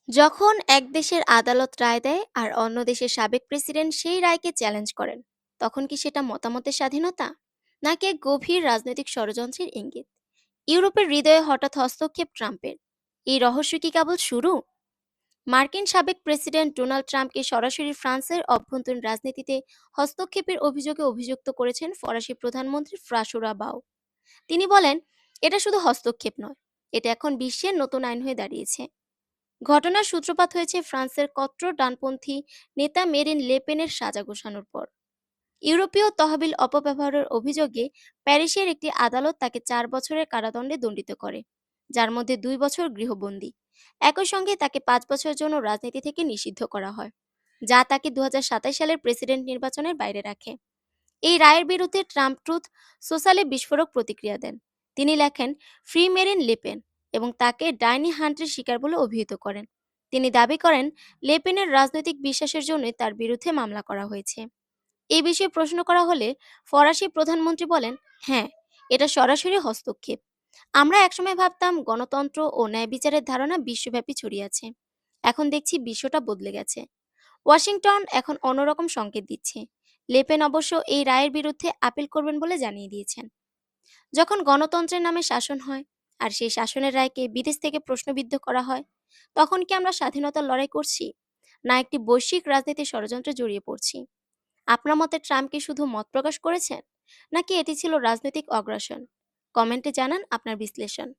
যখন এক দেশের আদালত রায় দেয় আর অন্য দেশের সাবেক প্রেসিডেন্ট সেই রায়কে চ্যালেঞ্জ করেন, তখন কি সেটা মতামতের স্বাধীনতা, নাকি এক গভীর রাজনৈতিক ষড়যন্ত্রের ইঙ্গিত? ইউরোপের হৃদয়ে হঠাৎ হস্তক্ষেপ ট্রাম্পের, এই রহস্য কি কেবল শুরু? মার্কিন সাবেক প্রেসিডেন্ট ডোনাল্ড ট্রাম্পকে সরাসরি ফ্রান্সের অভ্যন্তরীণ রাজনীতিতে হস্তক্ষেপের অভিযোগে অভিযুক্ত করেছেন ফরাসি প্রধানমন্ত্রী ফ্রাসোরা বাও। তিনি বলেন, এটা শুধু হস্তক্ষেপ নয়, এটা এখন বিশ্বের নতুন আইন হয়ে দাঁড়িয়েছে। ঘটনার সূত্রপাত হয়েছে ফ্রান্সের কট্টর ডানপন্থী নেতা মেরিন লেপেনের সাজা ঘোষানোর পর। ইউরোপীয় তহবিল অপব্যবহারের অভিযোগে প্যারিসের একটি আদালত তাকে 4 বছরের কারাদণ্ডে দণ্ডিত করে, যার মধ্যে 2 বছর গৃহবন্দী। একই সঙ্গে তাকে 5 বছরের জন্য রাজনীতি থেকে নিষিদ্ধ করা হয়, যা তাকে 2027 সালের প্রেসিডেন্ট নির্বাচনের বাইরে রাখে। এই রায়ের বিরুদ্ধে ট্রাম্প ট্রুথ সোশ্যালে বিস্ফোরক প্রতিক্রিয়া দেন। তিনি লেখেন, ফ্রি মেরিন লেপেন, এবং তাকে ডাইনি হান্টের শিকার বলে অভিহিত করেন। তিনি দাবি করেন, লেপেনের রাজনৈতিক বিশ্বাসের জন্য তার বিরুদ্ধে মামলা করা হয়েছে। এই বিষয়ে প্রশ্ন করা হলে ফরাসি প্রধানমন্ত্রী বলেন, হ্যাঁ, এটা সরাসরি হস্তক্ষেপ। আমরা একসময় ভাবতাম গণতন্ত্র ও ন্যায় বিচারের ধারণা বিশ্বব্যাপী ছড়িয়ে আছে। এখন দেখছি বিশ্বটা বদলে গেছে। ওয়াশিংটন এখন অন্যরকম সংকেত দিচ্ছে। লেপেন অবশ্য এই রায়ের বিরুদ্ধে আপিল করবেন বলে জানিয়ে দিয়েছেন। যখন গণতন্ত্রের নামে শাসন হয় আর সেই শাসনের রায়কে বিদেশ থেকে প্রশ্নবিদ্ধ করা হয়, তখন কি আমরা স্বাধীনতার লড়াই করছি, না একটি বৈশ্বিক রাজনীতির ষড়যন্ত্রে জড়িয়ে পড়ছি? আপনার মতে ট্রাম্প কি শুধু মত প্রকাশ করেছেন, নাকি এটি ছিল রাজনৈতিক অগ্রাসন? কমেন্টে জানান আপনার বিশ্লেষণ।